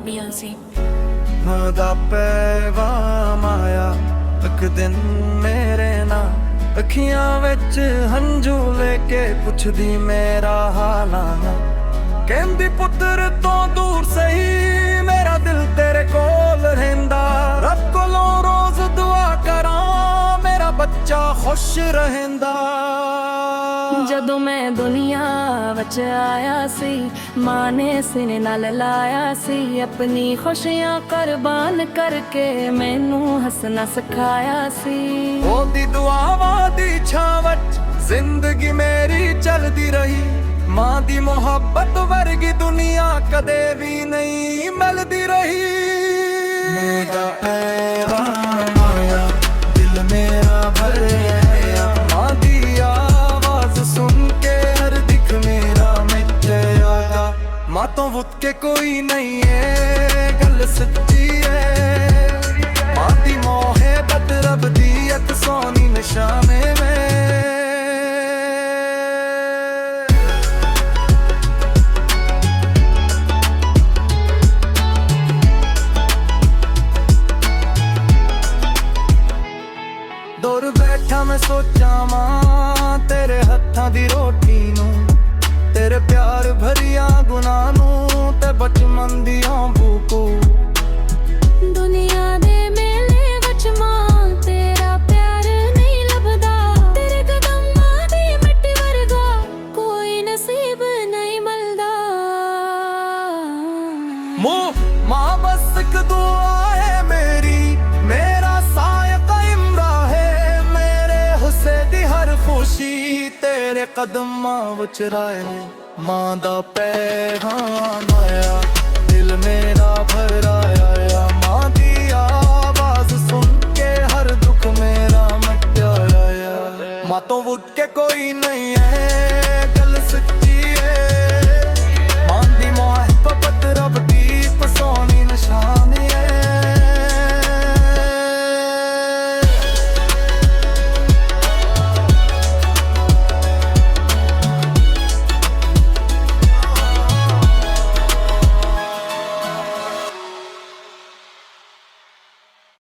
ਲੱਭੀਆਂ ਸੀ। ਦਾ ਪੈਗਾਮ ਆਇਆ ਇੱਕ ਦਿਨ ਮੇਰੇ ਨਾਲ ਅੱਖੀਆਂ ਵਿੱਚ ਹੰਝੂ ਲੈ ਕੇ ਪੁੱਛਦੀ ਮੇਰਾ ਹਾਲ ਕਹਿੰਦੀ ਪੁੱਤਰ ਤੋਂ ਦੂਰ ਸਹੀ ਮੇਰਾ ਦਿਲ ਤੇਰੇ ਕੋਲ ਰਹਿੰਦਾ ਰੱਬ ਕੋਲੋਂ ਰੋਜ਼ ਦੁਆ ਕਰਾਂ ਮੇਰਾ ਬੱਚਾ ਖੁਸ਼ ਰਹਿੰਦਾ। ਜਦੋਂ ਮੈਂ ਦੁਨੀਆ ਵਿੱਚ ਆਇਆ ਸੀ ਮਾਂ ਨੇ ਸੀਨੇ ਨਾਲ ਲਾਇਆ ਸੀ ਆਪਣੀ ਖੁਸ਼ੀਆਂ ਕੁਰਬਾਨ ਕਰਕੇ ਮੈਨੂੰ ਹੱਸਣਾ ਸਿਖਾਇਆ ਸੀ। ਉਹਦੀ ਦੁਆਵਾਂ ਦੀ ਛਾਂ ਵਿੱਚ ਜ਼ਿੰਦਗੀ ਮੇਰੀ ਚੱਲਦੀ ਰਹੀ ਮਾਂ ਦੀ ਮੁਹੱਬਤ ਵਰਗੀ ਦੁਨੀਆ ਕਦੇ ਵੀ ਨਹੀਂ ਮਿਲਦੀ ਰਹੀ। ਮੇਰਾ ਪੈਗਾਮ ਆਇਆ ਦਿਲ ਮੇਰਾ ਭਰਿਆ ਮਾਂ ਦੀ ਆਵਾਜ਼ ਸੁਣ ਕੇ ਹਰ ਦਿਖ ਮੇਰਾ ਮਿਟਿਆ ਮਾਂ ਤੋਂ ਵੱਧ ਕੇ ਕੋਈ ਨਹੀਂ ਏ ਗੱਲ ਸੱਚੀ ਏ ਮਾਂ ਦੀ ਮੁਹੱਬਤ ਰੱਬ ਦੀ ਇੱਕ ਸੋਹਣੀ ਨਿਸ਼ਾਨੇ ਵਿੱਚ ਦੂਰ ਬੈਠਾ ਮੈਂ ਸੋਚਾਂ ਮਾਂ ਤੇਰੇ ਹੱਥਾਂ ਦੀ ਰੋਟੀ ਨੂੰ ਤੇਰੇ ਪਿਆਰ ਭਰੀਆਂ ਗੁਨਾਹ ਨੂੰ ਤੇ ਬਚਪਨ ਦੀਆਂ ਬੂਕੂ ਦੁਨੀਆ ਦੇ ਮੇਲੇ ਵਿੱਚ ਮਾਂ ਤੇਰਾ ਪਿਆਰ ਨਹੀਂ ਲੱਭਦਾ ਤੇਰੇ ਕਦਮਾਂ ਦੀ ਮਿੱਟੀ ਵਰਗਾ ਕੋਈ ਨਸੀਬ ਨਹੀਂ ਮਿਲਦਾ। ਮਾਂ ਬਸ ਇੱਕ ਦੁਆ ਹੈ ਮੇਰੀ ਮੇਰਾ ਸਾਇਆ ਕਾਇਮ ਰਹੇ ਮੇਰੇ ਹੁਸੇ ਦੀ ਹਰ ਖੁਸ਼ੀ ਤੇਰੇ ਕਦਮਾਂ ਵਿੱਚ ਰਾਏ ਮਾਂ ਦਾ ਪੈਗਾਮ ਆਇਆ ਦਿਲ ਮੇਰਾ ਭਰਾਇਆ ਮਾਂ ਦੀ ਆਵਾਜ਼ ਸੁਣ ਕੇ ਹਰ ਦੁੱਖ ਮੇਰਾ ਮਿਟਿਆ ਮਾਂ ਤੋਂ ਵੱਧ ਕੇ ਕੋਈ ਨਹੀਂ